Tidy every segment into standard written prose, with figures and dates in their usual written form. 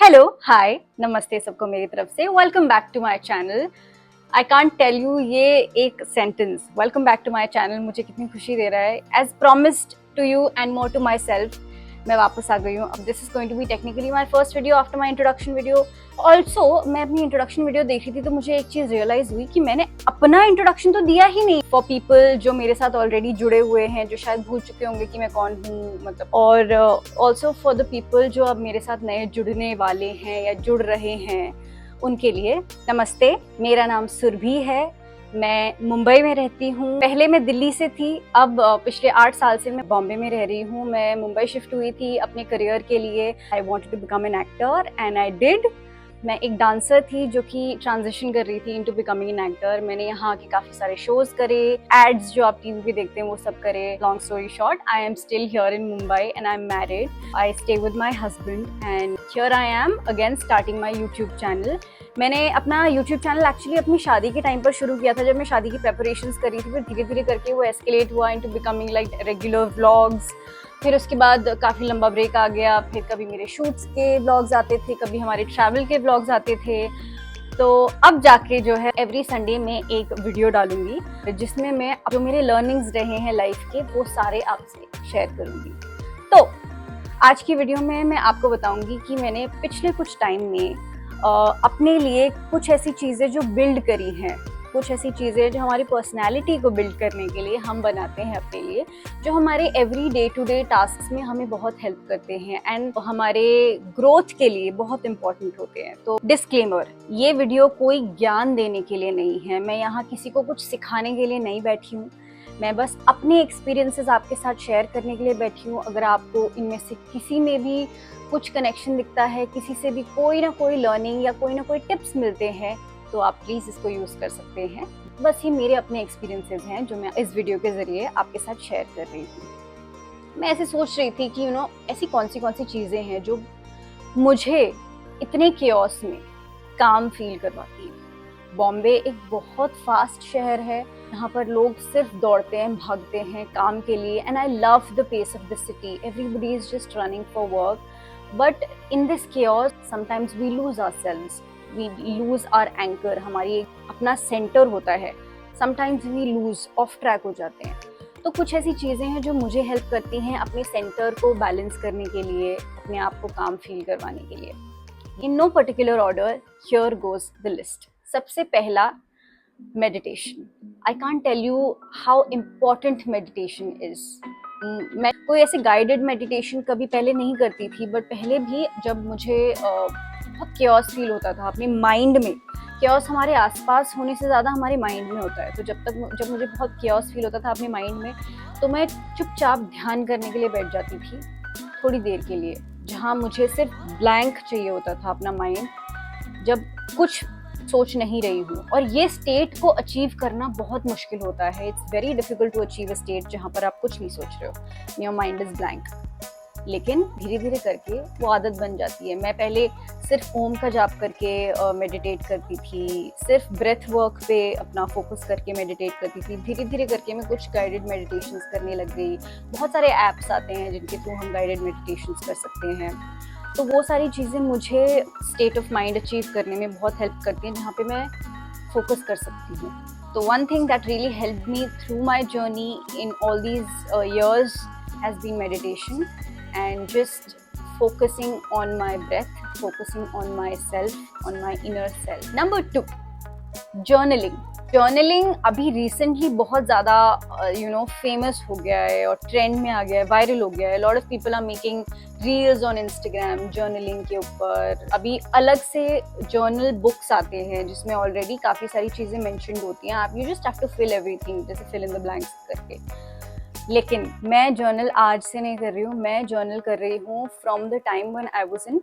Hello, हाय, नमस्ते सबको मेरी तरफ से। Welcome back to my channel. I can't tell you ये एक sentence, welcome back to my channel, मुझे कितनी खुशी दे रहा है। As promised to you and more to myself, मैं वापस आ गई हूँ। अब this is going to be technically my first video after my introduction video. Also मैं अपनी इंट्रोडक्शन वीडियो देख रही थी तो मुझे एक चीज रियलाइज हुई कि मैंने अपना इंट्रोडक्शन तो दिया ही नहीं। फॉर पीपल जो मेरे साथ ऑलरेडी जुड़े हुए हैं, जो शायद भूल चुके होंगे कि मैं कौन हूँ, मतलब, और ऑल्सो फॉर द पीपल जो अब मेरे साथ नए जुड़ने वाले हैं या जुड़ रहे हैं, उनके लिए नमस्ते। मेरा नाम सुरभि है, मैं मुंबई में रहती हूँ। पहले मैं दिल्ली से थी, अब पिछले 8 साल से मैं बॉम्बे में रह रही हूँ। मैं मुंबई शिफ्ट हुई थी अपने करियर के लिए। I wanted to become an actor and I did. मैं एक डांसर थी जो कि ट्रांजिशन कर रही थी इनटू बिकमिंग एन एक्टर। मैंने यहाँ के काफी सारे शोज करे, एड्स जो आप टीवी पे देखते हैं वो सब करे। Long story short, I am still here in Mumbai and I am married. I stay with my husband and here I am again starting my YouTube channel. मैंने अपना यूट्यूब चैनल एक्चुअली अपनी शादी के टाइम पर शुरू किया था, जब मैं शादी की प्रेपरेशंस कर रही थी। फिर धीरे धीरे करके वो एस्केलेट हुआ into becoming like regular vlogs. फिर उसके बाद काफ़ी लंबा ब्रेक आ गया। फिर कभी मेरे शूट्स के व्लॉग्स आते थे, कभी हमारे ट्रैवल के व्लॉग्स आते थे। तो अब जाके जो है एवरी संडे में एक वीडियो डालूंगी जिसमें मैं जो मेरे लर्निंग्स रहे हैं लाइफ के वो सारे आपसे शेयर करूंगी। तो आज की वीडियो में मैं आपको बताऊंगी कि मैंने पिछले कुछ टाइम में अपने लिए कुछ ऐसी चीज़ें जो बिल्ड करी हैं, कुछ ऐसी चीज़ें जो हमारी पर्सनैलिटी को बिल्ड करने के लिए हम बनाते हैं अपने लिए, जो हमारे every day to day task में हमें बहुत हेल्प करते हैं एंड हमारे ग्रोथ के लिए बहुत इंपॉर्टेंट होते हैं। तो डिस्क्लेमर, ये वीडियो कोई ज्ञान देने के लिए नहीं है। मैं यहाँ किसी को कुछ सिखाने के लिए नहीं बैठी हूँ। मैं बस अपने एक्सपीरियंसेस आपके साथ शेयर करने के लिए बैठी हूँ। अगर आपको इनमें से किसी में भी कुछ कनेक्शन दिखता है, किसी से भी कोई ना कोई लर्निंग या कोई ना कोई टिप्स मिलते हैं, तो आप प्लीज़ इसको यूज़ कर सकते हैं। बस ये मेरे अपने एक्सपीरियंसेस हैं जो मैं इस वीडियो के ज़रिए आपके साथ शेयर कर रही हूँ। मैं ऐसे सोच रही थी कि ऐसी कौन सी चीज़ें हैं जो मुझे इतने केओस में काम फील करवाती है। बॉम्बे एक बहुत फास्ट शहर है, यहाँ पर लोग सिर्फ दौड़ते हैं, भागते हैं काम के लिए, and I love the pace of the city. Everybody is just running for work, but in this chaos sometimes we lose ourselves, we lose our anchor. हमारी अपना सेंटर होता है, sometimes we lose off track हो जाते हैं। तो कुछ ऐसी चीज़ें हैं जो मुझे हेल्प करती हैं अपने सेंटर को बैलेंस करने के लिए, अपने आप को काम फील करवाने के लिए। In no particular order, here goes the list. सबसे पहला, meditation. I can't tell you how important meditation is. मैं कोई ऐसे गाइडेड मेडिटेशन कभी पहले नहीं करती थी, बट पहले भी जब मुझे बहुत केओस फील होता था अपने माइंड में, केओस हमारे आसपास होने से ज़्यादा हमारे माइंड में होता है, तो जब मुझे बहुत केओस फील होता था अपने माइंड में, तो मैं चुपचाप ध्यान करने के लिए बैठ जाती थी थोड़ी देर के लिए, जहाँ मुझे सिर्फ ब्लैंक चाहिए होता था अपना माइंड, जब कुछ सोच नहीं रही हूँ। और ये स्टेट को अचीव करना बहुत मुश्किल होता है। It's very difficult to achieve a state जहाँ पर आप कुछ नहीं सोच रहे हो, योर माइंड इज ब्लैंक। लेकिन धीरे धीरे करके वो आदत बन जाती है। मैं पहले सिर्फ ओम का जाप करके मेडिटेट करती थी, सिर्फ ब्रेथ वर्क पे अपना फोकस करके मेडिटेट करती थी। धीरे धीरे करके मैं कुछ गाइडेड मेडिटेशंस करने लग गई। बहुत सारे ऐप्स आते हैं जिनके थ्रू हम गाइडेड मेडिटेशंस कर सकते हैं। तो वो सारी चीज़ें मुझे स्टेट ऑफ माइंड अचीव करने में बहुत हेल्प करती हैं, जहाँ पे मैं फोकस कर सकती हूँ। तो one thing that really help me through my journey in all these years has been meditation and just focusing on my breath, focusing on myself, on my inner self. Number 2, journaling. Journaling अभी recently बहुत ज़्यादा famous हो गया है और trend में आ गया है, वायरल हो गया है। Lot of people are making reels on Instagram journaling के ऊपर। अभी अलग से जर्नल बुक्स आते हैं जिसमें ऑलरेडी काफ़ी सारी चीज़ें मेंशन्ड होती हैं। आप you just have to fill everything, जैसे फिल इन द ब्लैंक्स करके। लेकिन मैं जर्नल आज से नहीं कर रही हूँ, मैं जर्नल कर रही हूँ from the time when I was in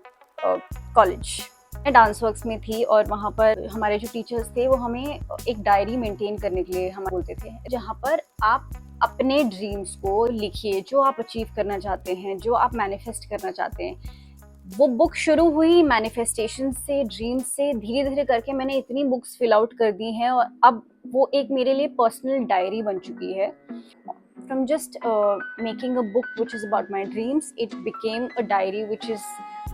college. मैं डांस वर्क्स में थी और वहाँ पर हमारे जो टीचर्स थे वो हमें एक डायरी मेंटेन करने के लिए हम बोलते थे, जहाँ पर आप अपने ड्रीम्स को लिखिए, जो आप अचीव करना चाहते हैं, जो आप मैनिफेस्ट करना चाहते हैं। वो बुक शुरू हुई मैनिफेस्टेशन से, ड्रीम से। धीरे धीरे करके मैंने इतनी बुक्स फिल आउट कर दी हैं और अब वो एक मेरे लिए पर्सनल डायरी बन चुकी है। From just making a book which is about my dreams, it became a diary which is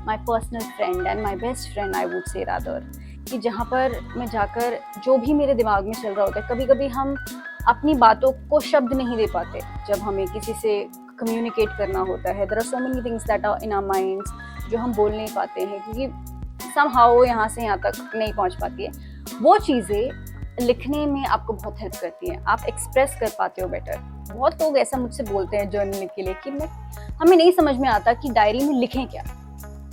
my personal friend and my best friend, I would say rather, कि जहाँ पर मैं जाकर जो भी मेरे दिमाग में चल रहा होता है, कभी कभी हम अपनी बातों को शब्द नहीं दे पाते जब हमें किसी से कम्युनिकेट करना होता है. There are so many things that are in our minds जो हम बोल नहीं पाते हैं क्योंकि समहाउ यहाँ से यहाँ तक नहीं पहुँच पाती है. वो चीज़ें लिखने में आपको बहुत हेल्प करती हैं, आप एक्सप्रेस कर पाते हो बेटर. बहुत लोग ऐसा मुझसे बोलते हैं जर्नलिंग के लिए कि हमें नहीं समझ में आता कि डायरी में लिखें क्या.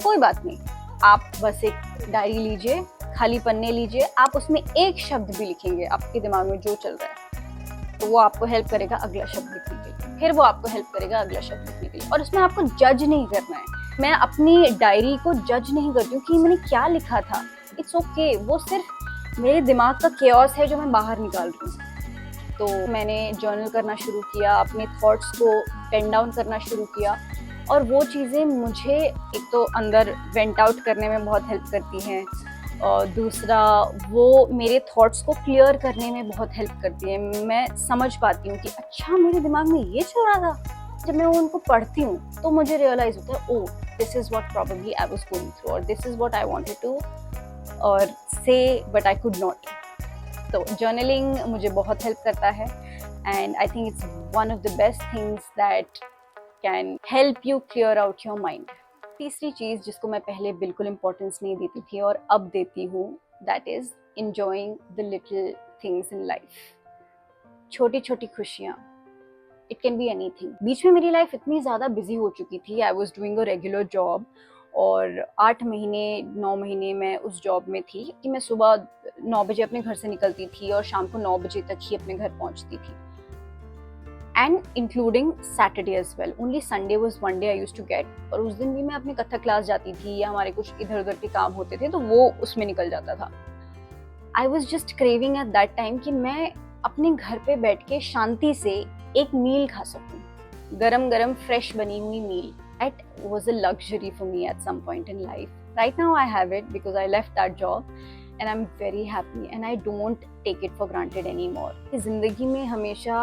कोई बात नहीं, आप बस एक डायरी लीजिए, खाली पन्ने लीजिए, आप उसमें एक शब्द भी लिखेंगे आपके दिमाग में जो चल रहा है, तो वो आपको हेल्प करेगा अगला शब्द लिखने के लिए, फिर वो आपको हेल्प करेगा अगला शब्द लिखने के लिए. और उसमें आपको जज नहीं करना है. मैं अपनी डायरी को जज नहीं करती हूँ कि मैंने क्या लिखा था. इट्स ओके, वो सिर्फ मेरे दिमाग का केओस है जो मैं बाहर निकाल रही हूँ. तो मैंने जर्नल करना शुरू किया, अपने थॉट्स को पेन डाउन करना शुरू किया, और वो चीज़ें मुझे एक तो अंदर वेंट आउट करने में बहुत हेल्प करती हैं, और दूसरा वो मेरे थॉट्स को क्लियर करने में बहुत हेल्प करती है. मैं समझ पाती हूँ कि अच्छा मेरे दिमाग में ये चल रहा था. जब मैं उनको पढ़ती हूँ तो मुझे रियलाइज होता है, oh this is what probably I was going through, और this is what I wanted to और say but I could not. तो जर्नलिंग मुझे बहुत हेल्प करता है, and I think it's one of the best things that can help you clear out your mind. तीसरी चीज़ जिसको मैं पहले बिल्कुल इम्पोर्टेंस नहीं देती थी और अब देती हूँ, that is enjoying the little things in life. छोटी छोटी खुशियाँ. It can be anything. बीच में मेरी लाइफ इतनी ज़्यादा बिजी हो चुकी थी, I was doing a regular job, और 8 महीने 9 महीने मैं उस जॉब में थी कि मैं सुबह 9 बजे अपने घर से निकलती थी और शाम को 9 बजे तक ही अपने घर पहुंचती थी, and including Saturday as well. Only Sunday was one day I use to get, और उस दिन भी मैं अपने कथक क्लास जाती थी या हमारे कुछ इधर उधर के काम होते थे तो वो उसमें निकल जाता था. I was just craving at that time कि मैं अपने घर पे बैठ के शांति से एक मील खा सकूं, गरम गरम फ्रेश बनी हुई मील. It was a luxury for me at some point in life. Right now I have it because I left that job and I'm very happy and I don't take it for granted anymore. जिंदगी में हमेशा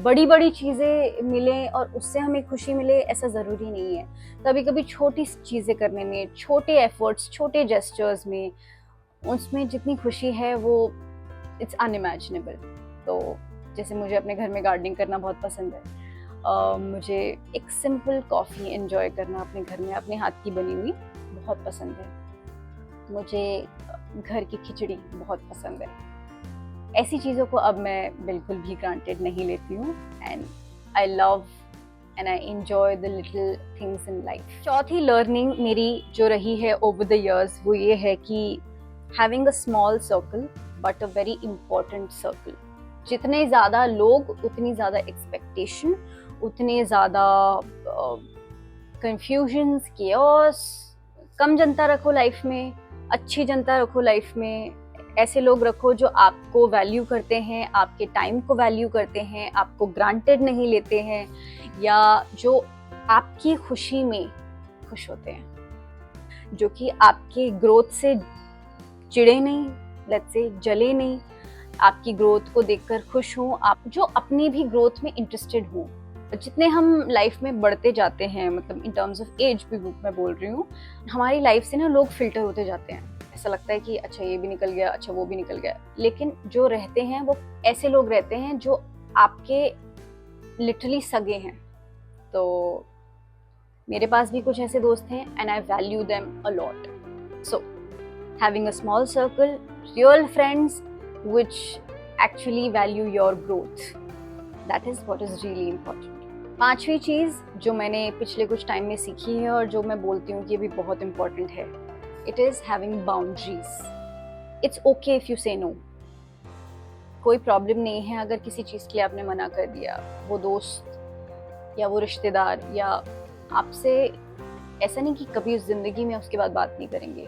बड़ी बड़ी चीज़ें मिले और उससे हमें खुशी मिले ऐसा ज़रूरी नहीं है. कभी कभी छोटी चीज़ें करने में, छोटे एफर्ट्स, छोटे जेस्चर्स में, उसमें जितनी खुशी है वो इट्स अनइमेजिनेबल. तो जैसे मुझे अपने घर में गार्डनिंग करना बहुत पसंद है, मुझे एक सिंपल कॉफ़ी एंजॉय करना अपने घर में अपने हाथ की बनी हुई बहुत पसंद है. मुझे घर की खिचड़ी बहुत पसंद है. ऐसी चीज़ों को अब मैं बिल्कुल भी ग्रांटेड नहीं लेती हूँ, and I love and I enjoy the little things in life. चौथी लर्निंग मेरी जो रही है ओवर द इयर्स वो ये है कि having a small circle but a very important circle. जितने ज़्यादा लोग उतनी ज़्यादा एक्सपेक्टेशन, उतने ज़्यादा कंफ्यूजन्स, केओस. कम जनता रखो लाइफ में, अच्छी जनता रखो लाइफ में. ऐसे लोग रखो जो आपको वैल्यू करते हैं, आपके टाइम को वैल्यू करते हैं, आपको ग्रांटेड नहीं लेते हैं, या जो आपकी खुशी में खुश होते हैं, जो कि आपके ग्रोथ से चिढ़े नहीं, लेट्स से जले नहीं, आपकी ग्रोथ को देखकर खुश हों, आप जो अपनी भी ग्रोथ में इंटरेस्टेड हों. जितने हम लाइफ में बढ़ते जाते हैं, मतलब इन टर्म्स ऑफ एज भी मैं बोल रही हूँ, हमारी लाइफ से ना लोग फिल्टर होते जाते हैं. ऐसा लगता है कि अच्छा ये भी निकल गया, अच्छा वो भी निकल गया, लेकिन जो रहते हैं वो ऐसे लोग रहते हैं जो आपके लिटरली सगे हैं. तो मेरे पास भी कुछ ऐसे दोस्त हैं and I value them a lot. So having a small circle, real friends which actually value your growth, that is what is really important. पांचवी चीज़ जो मैंने पिछले कुछ टाइम में सीखी है और जो मैं बोलती हूँ कि ये भी बहुत important है, it is having boundaries. It's okay if you say no. कोई प्रॉब्लम नहीं है अगर किसी चीज़ के लिए आपने मना कर दिया. वो दोस्त या वो रिश्तेदार या आपसे ऐसा नहीं कि कभी उस ज़िंदगी में उसके बाद बात नहीं करेंगे,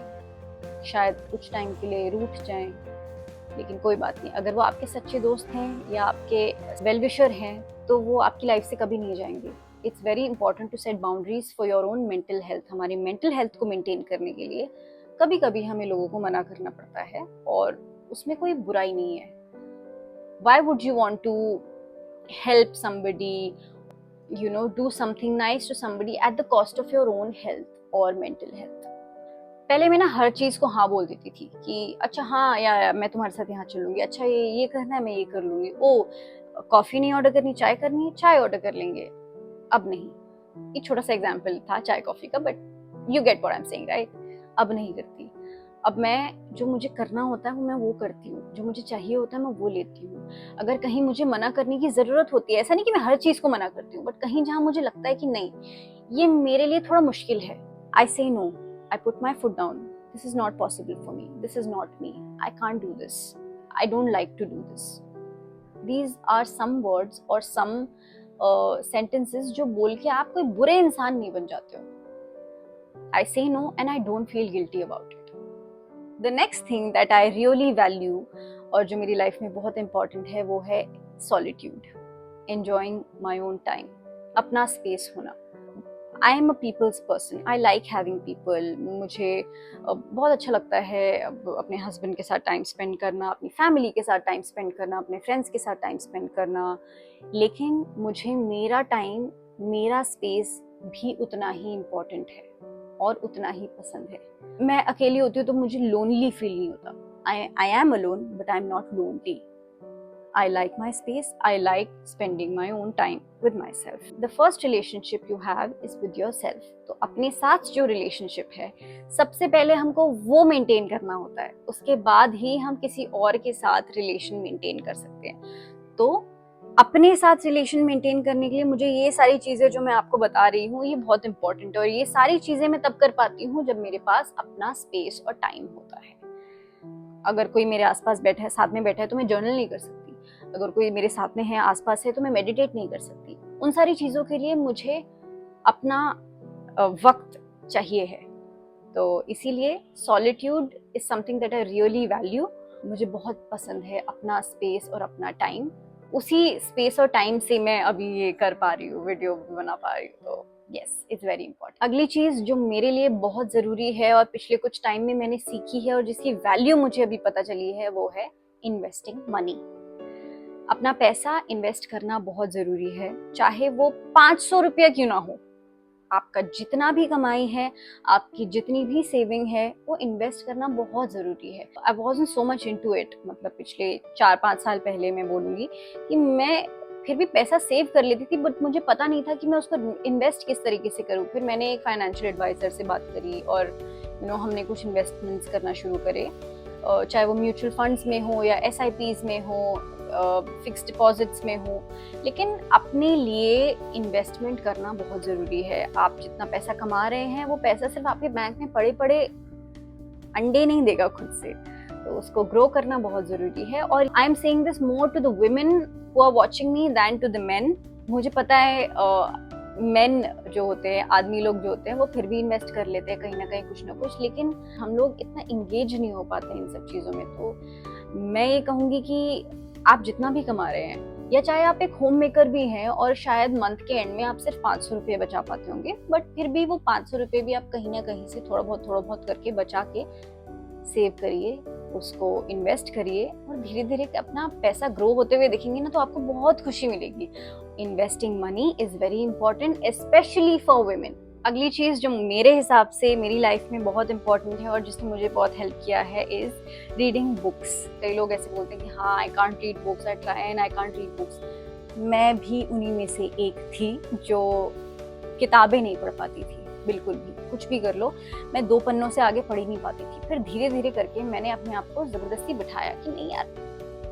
शायद कुछ टाइम के लिए रूठ जाएं, लेकिन कोई बात नहीं. अगर वो आपके सच्चे दोस्त हैं या आपके वेल विशर हैं तो वो आपकी लाइफ से कभी नहीं जाएंगे. It's very important to set boundaries for your own mental health. हमारी मेंटल हेल्थ को मेंटेन करने के लिए कभी कभी हमें लोगों को मना करना पड़ता है और उसमें कोई बुराई नहीं है. Why would you want to help somebody, you know, do something nice to somebody at the cost of your own health or mental health? पहले मैं ना हर चीज़ को हाँ बोल देती थी कि अच्छा हाँ या मैं तुम्हारे साथ यहाँ चलूँगी, अच्छा ये करना है मैं ये कर लूँगी, ओ कॉफ़ी नहीं ऑर्डर करनी, चाय करनी है चाय ऑर्डर कर लेंगे। अब नहीं, ये छोटा सा एग्जाम्पल था चाय कॉफ़ी का, but you get what I am saying right. अब नहीं करती। अब मैं जो मुझे करना होता है वो मैं वो करती हूँ, जो मुझे चाहिए होता है मैं वो लेती हूँ। अगर कहीं मुझे मना करने की ज़रूरत होती है, ऐसा नहीं कि मैं हर चीज़ को मना करती हूँ, बट कहीं जहाँ मुझे लगता है कि नहीं ये मेरे लिए थोड़ा मुश्किल है, I say no, I put my foot down, this is not possible for me, this is not me, I can't do this, I don't like to do this. These are some words और some sentences जो बोल के आप कोई बुरे इंसान नहीं बन जाते हो। I say no and I don't feel guilty about it. The next thing that I really value और जो मेरी लाइफ में बहुत इंपॉर्टेंट है वो है solitude, enjoying my own time, अपना स्पेस होना। I am a people's person, I like having people. मुझे बहुत अच्छा लगता है अपने हस्बैंड के साथ टाइम स्पेंड करना, अपनी फैमिली के साथ टाइम स्पेंड करना, अपने फ्रेंड्स के साथ टाइम स्पेंड करना, लेकिन मुझे मेरा टाइम, मेरा स्पेस भी उतना ही इम्पोर्टेंट है और उतना ही पसंद है। मैं अकेली होती हूँ तो मुझे लोनली फील नहीं होता। I am alone but I am not lonely. I like my space. I like spending my own time with myself. The first relationship you have is with yourself. तो अपने साथ जो relationship है, सबसे पहले हमको वो maintain करना होता है, उसके बाद ही हम किसी और के साथ relation maintain कर सकते हैं। तो अपने साथ रिलेशन मेंटेन करने के लिए मुझे ये सारी चीज़ें जो मैं आपको बता रही हूँ ये बहुत इंपॉर्टेंट है, और ये सारी चीज़ें मैं तब कर पाती हूँ जब मेरे पास अपना स्पेस और टाइम होता है। अगर कोई मेरे आसपास बैठा है, साथ में बैठा है, तो मैं जर्नल नहीं कर सकती। अगर कोई मेरे साथ में है, आसपास है, तो मैं मेडिटेट नहीं कर सकती। उन सारी चीज़ों के लिए मुझे अपना वक्त चाहिए है। तो इसीलिए solitude is something that I really value. मुझे बहुत पसंद है अपना स्पेस और अपना टाइम। उसी स्पेस और टाइम से मैं अभी ये कर पा रही हूँ, वीडियो बना पा रही हूँ। तो यस, इट्स वेरी इंपॉर्टेंट। अगली चीज़ जो मेरे लिए बहुत ज़रूरी है और पिछले कुछ टाइम में मैंने सीखी है और जिसकी वैल्यू मुझे अभी पता चली है, वो है इन्वेस्टिंग मनी। अपना पैसा इन्वेस्ट करना बहुत ज़रूरी है, चाहे वो 500 रुपया क्यों ना हो। आपका जितना भी कमाई है, आपकी जितनी भी सेविंग है, वो इन्वेस्ट करना बहुत ज़रूरी है। आई वॉज़न्ट सो मच इनटू इट, मतलब पिछले 4-5 साल पहले मैं बोलूँगी कि मैं फिर भी पैसा सेव कर लेती थी, बट मुझे पता नहीं था कि मैं उसको इन्वेस्ट किस तरीके से करूँ। फिर मैंने एक फाइनेंशियल एडवाइज़र से बात करी और हमने कुछ इन्वेस्टमेंट्स करना शुरू करे, चाहे वो म्यूचुअल फंड्स में हो या SIPs में हो, फिक्स डिपॉजिट्स में हो। लेकिन अपने लिए इन्वेस्टमेंट करना बहुत ज़रूरी है। आप जितना पैसा कमा रहे हैं, वो पैसा सिर्फ आपके बैंक में पड़े पड़े अंडे नहीं देगा खुद से, तो उसको ग्रो करना बहुत ज़रूरी है। और I am saying this more to the women who are watching me than to the men. मुझे पता है मेन जो होते हैं, आदमी लोग जो होते हैं, वो फिर भी इन्वेस्ट कर लेते हैं कहीं ना कहीं कुछ ना कुछ, लेकिन हम लोग इतना इंगेज नहीं हो पाते इन सब चीज़ों में। तो मैं ये कहूँगी कि आप जितना भी कमा रहे हैं, या चाहे आप एक होम मेकर भी हैं और शायद मंथ के एंड में आप सिर्फ 500 रुपये बचा पाते होंगे, बट फिर भी वो 500 रुपये भी आप कहीं ना कहीं से थोड़ा बहुत करके बचा के सेव करिए, उसको इन्वेस्ट करिए, और धीरे धीरे अपना पैसा ग्रो होते हुए देखेंगे ना, तो आपको बहुत खुशी मिलेगी। Investing money is very important, specially for women. अगली चीज़ जो मेरे हिसाब से मेरी लाइफ में बहुत इंपॉर्टेंट है और जिसने मुझे बहुत हेल्प किया है इज रीडिंग बुक्स। कई लोग ऐसे बोलते हैं कि हाँ, I can't read books, I try and I can't read books. मैं भी उन्हीं में से एक थी जो किताबें नहीं पढ़ पाती थी, बिल्कुल भी। कुछ भी कर लो, मैं 2 पन्नों से आगे पढ़ ही नहीं पाती थी। फिर धीरे धीरे करके मैंने अपने आप को ज़बरदस्ती बिठाया कि नहीं यार,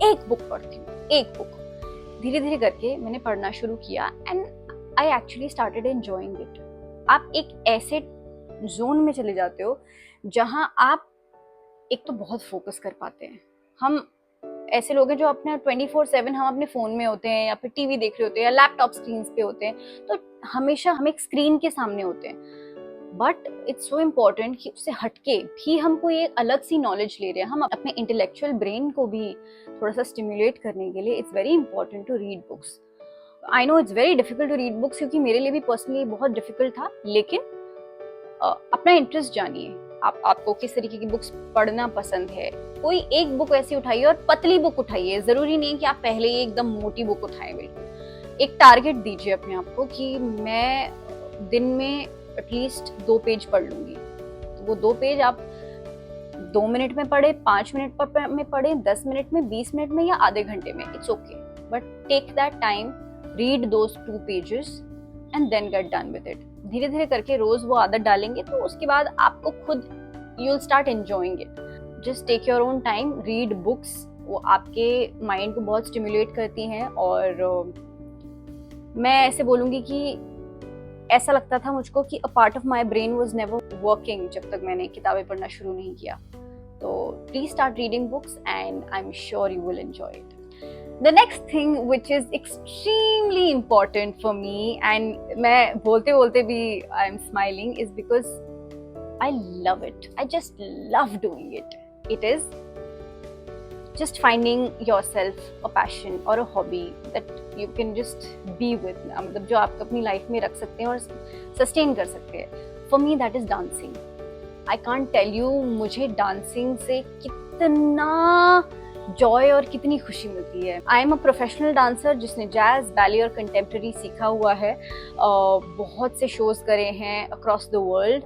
एक बुक पढ़ती हूँ, एक बुक। धीरे धीरे करके मैंने पढ़ना शुरू किया and I actually started enjoying it. आप एक ऐसे जोन में चले जाते हो जहां आप एक तो बहुत फोकस कर पाते हैं। हम ऐसे लोग हैं जो अपने 24/7 हम अपने फ़ोन में होते हैं या फिर टीवी देख रहे होते हैं या लैपटॉप स्क्रीन पे होते हैं, तो हमेशा हम एक स्क्रीन के सामने होते हैं। बट इट्स सो इम्पॉर्टेंट कि उससे हटके भी हमको ये अलग सी नॉलेज ले रहे हैं, हम अपने इंटेलेक्चुअल ब्रेन को भी थोड़ा सा स्टिमुलेट करने के लिए it's very important to read books. I know it's very difficult to read books, क्योंकि मेरे लिए भी पर्सनली बहुत डिफिकल्ट था, लेकिन अपना इंटरेस्ट जानिए। आपको किस तरीके की बुक्स पढ़ना पसंद है। कोई एक बुक ऐसी उठाइए और पतली बुक उठाइए, ज़रूरी नहीं कि आप पहले ही एकदम मोटी बुक उठाएं। बिल्कुल एक टारगेट दीजिए अपने आप को कि मैं दिन में एटलीस्ट 2 पेज पढ़ लूँगी। तो वो 2 पेज आप 2 मिनट में पढ़े, 5 मिनट में पढ़े, 10 मिनट में, 20 मिनट में या आधे घंटे में, it's okay, but take that time, read those 2 pages and then get done with it. धीरे धीरे करके रोज वो आदत डालेंगे तो उसके बाद आपको खुद you will start enjoying it. Just take your own time, read books, वो आपके माइंड को बहुत स्टिमुलेट करती हैं। और मैं ऐसे बोलूँगी कि ऐसा लगता था मुझको कि a part of my brain was never working जब तक मैंने किताबें पढ़ना शुरू नहीं किया। तो please start reading books and I am sure you will enjoy it. The next thing which is extremely important for me, and मैं बोलते बोलते भी I am smiling, is because I love it. I just love doing it. It is just finding yourself a passion or a hobby that you can just be with, मतलब जो आप अपनी life में रख सकते हैं और सस्टेन कर सकते हैं। For me that is dancing. I can't tell you मुझे डांसिंग से कितना जॉय और कितनी खुशी मिलती है। I am a professional dancer जिसने जैज, बैले और कंटेम्प्रेरी सीखा हुआ है। बहुत से शोज करे हैं अक्रॉस द वर्ल्ड।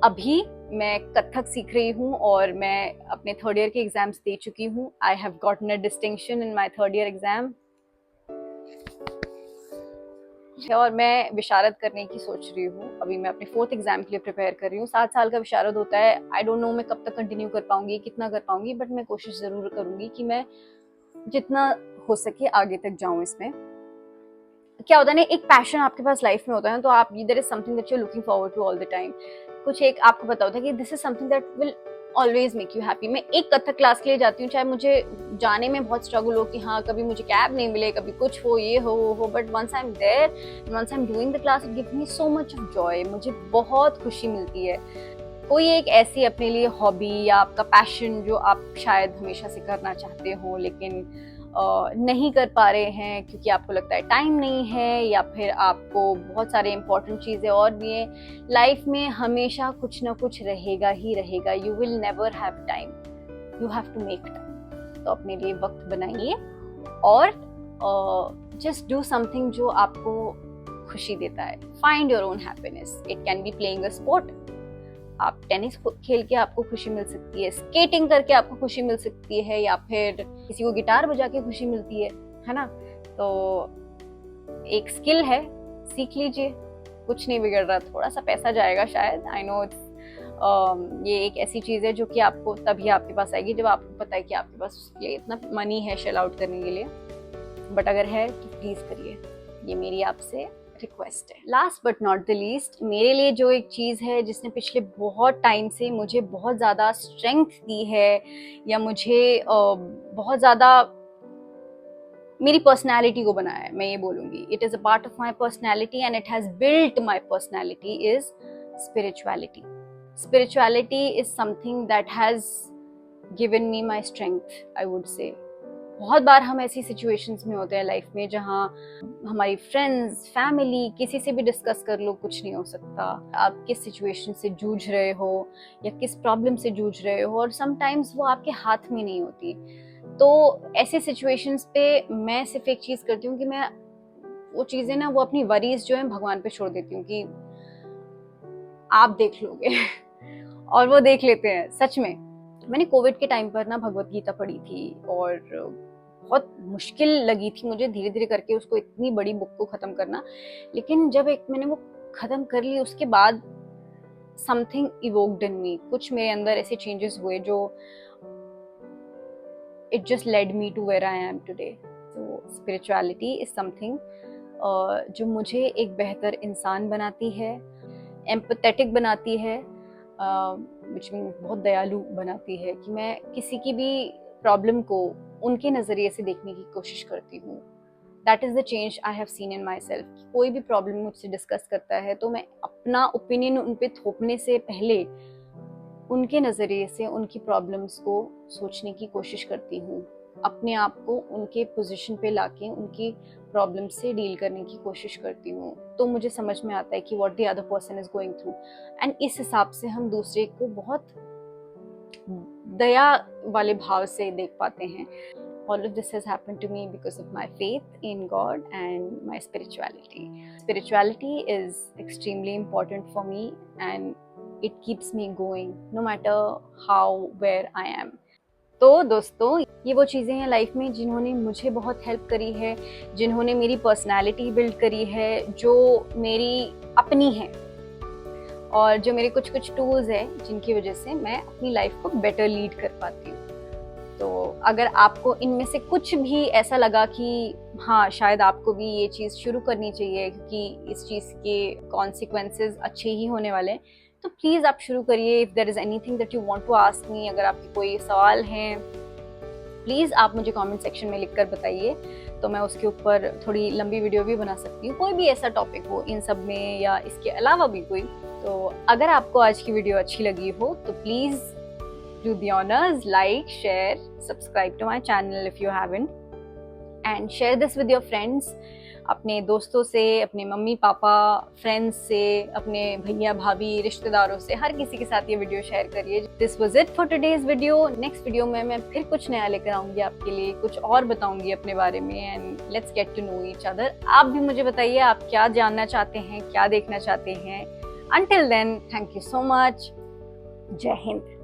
अभी मैं कथक सीख रही हूँ और मैं अपने 3rd ईयर के एग्जाम्स दे चुकी हूँ। I have gotten a distinction in my 3rd year exam और मैं विशारद करने की सोच रही हूँ। अभी मैं अपने 4th एग्जाम के लिए प्रिपेयर कर रही हूँ। 7 साल का विशारद होता है। आई डोंट नो मैं कब तक कंटिन्यू कर पाऊंगी, कितना कर पाऊंगी, बट मैं कोशिश जरूर करूंगी कि मैं जितना हो सके आगे तक जाऊं इसमें। क्या होता है ना, एक पैशन आपके पास लाइफ में होता है तो आप there is something that you are looking forward to all the time. कुछ एक आपको पता होता है कि this is something that will always make you happy. मैं एक कथक क्लास के लिए जाती हूँ, चाहे मुझे जाने में बहुत स्ट्रगल हो कि हाँ कभी मुझे कैब नहीं मिले, कभी कुछ हो, ये हो वो हो, but once I am there, once I am doing the class, it gives me so much of joy. मुझे बहुत खुशी मिलती है। कोई एक ऐसी अपने लिए हॉबी या आपका पैशन जो आप शायद हमेशा से करना चाहते हो लेकिन नहीं कर पा रहे हैं क्योंकि आपको लगता है टाइम नहीं है, या फिर आपको बहुत सारे इंपॉर्टेंट चीज़ें और भी हैं। लाइफ में हमेशा कुछ ना कुछ रहेगा ही रहेगा। You will never have time, you have to make time. तो अपने लिए वक्त बनाइए और जस्ट डू समथिंग जो आपको खुशी देता है। Find your own happiness. It can be playing a sport. आप टेनिस खेल के आपको खुशी मिल सकती है, स्केटिंग करके आपको खुशी मिल सकती है, या फिर किसी को गिटार बजा के खुशी मिलती है ना। तो एक स्किल है, सीख लीजिए, कुछ नहीं बिगड़ रहा। थोड़ा सा पैसा जाएगा शायद, आई नो ये एक ऐसी चीज़ है जो कि आपको तभी आपके पास आएगी जब आपको पता है कि आपके पास उसके लिए इतना मनी है शेल आउट करने के लिए। बट अगर है तो प्लीज़ करिए, ये मेरी आपसे रिक्वेस्ट है। Last but not the least, मेरे लिए जो एक चीज़ है जिसने पिछले बहुत टाइम से मुझे बहुत ज़्यादा स्ट्रेंथ दी है या मुझे बहुत ज़्यादा मेरी पर्सनैलिटी को बनाया है, मैं ये बोलूँगी it is a part of my personality and it has built my personality, is spirituality. Spirituality is something that has given me my strength, I would say. बहुत बार हम ऐसी सिचुएशंस में होते हैं लाइफ में जहाँ हमारी फ्रेंड्स, फैमिली, किसी से भी डिस्कस कर लो, कुछ नहीं हो सकता। आप किस सिचुएशन से जूझ रहे हो या किस प्रॉब्लम से जूझ रहे हो, और समटाइम्स वो आपके हाथ में नहीं होती। तो ऐसे सिचुएशंस पे मैं सिर्फ एक चीज़ करती हूँ कि मैं वो चीज़ें ना, वो अपनी वरीज जो है भगवान पे छोड़ देती हूँ कि आप देख लोगे और वो देख लेते हैं। सच में मैंने कोविड के टाइम पर ना भगवत गीता पढ़ी थी और बहुत मुश्किल लगी थी मुझे धीरे धीरे करके उसको, इतनी बड़ी बुक को ख़त्म करना। लेकिन जब एक मैंने वो ख़त्म कर ली उसके बाद समथिंग इवोक्ड इन मी, कुछ मेरे अंदर ऐसे चेंजेस हुए जो it just led me to where I am today. तो स्पिरिचुअलिटी इज समथिंग जो मुझे एक बेहतर इंसान बनाती है, एम्पैथेटिक बनाती है, which means बहुत दयालु बनाती है कि मैं किसी की भी प्रॉब्लम को उनके नज़रिए से देखने की कोशिश करती हूँ। That is the change I have seen in my self. कोई भी प्रॉब्लम मुझसे डिस्कस करता है तो मैं अपना ओपिनियन उन पे थोपने से पहले उनके नज़रिए से उनकी प्रॉब्लम्स को सोचने की कोशिश करती हूँ, अपने आप को उनके पोजीशन पे लाके उनकी प्रॉब्लम से डील करने की कोशिश करती हूँ। तो मुझे समझ में आता है कि what the other person is going through, and इस हिसाब से हम दूसरे को बहुत दया वाले भाव से देख पाते हैं। All of this has happened to me because of my faith in God and my spirituality. Spirituality is extremely important for me, and it keeps me going no matter how where I am. तो दोस्तों, ये वो चीज़ें हैं life में जिन्होंने मुझे बहुत हेल्प करी है, जिन्होंने मेरी पर्सनालिटी बिल्ड करी है, जो मेरी अपनी है, और जो मेरे कुछ कुछ टूल्स हैं जिनकी वजह से मैं अपनी लाइफ को बेटर लीड कर पाती हूँ। तो अगर आपको इनमें से कुछ भी ऐसा लगा कि हाँ, शायद आपको भी ये चीज़ शुरू करनी चाहिए क्योंकि इस चीज़ के कॉन्सिक्वेंसेस अच्छे ही होने वाले हैं, तो प्लीज़ आप शुरू करिए। If there is anything that you want to ask me, अगर आपके कोई सवाल हैं, प्लीज़ आप मुझे कमेंट सेक्शन में लिखकर बताइए, तो मैं उसके ऊपर थोड़ी लंबी वीडियो भी बना सकती हूँ। कोई भी ऐसा टॉपिक हो इन सब में या इसके अलावा भी कोई। तो अगर आपको आज की वीडियो अच्छी लगी हो तो please do the honors, like, share, subscribe to my channel if you haven't, and share this with your friends. अपने दोस्तों से, अपने मम्मी पापा, फ्रेंड्स से, अपने भैया भाभी, रिश्तेदारों से, हर किसी के साथ ये वीडियो शेयर करिए। This was it for today's video. Next video में मैं फिर कुछ नया लेकर आऊंगी आपके लिए, कुछ और बताऊंगी अपने बारे में, and let's get to know each other. आप भी मुझे बताइए आप क्या जानना चाहते हैं, क्या देखना चाहते हैं। Until then, thank you so much. Jai Hind.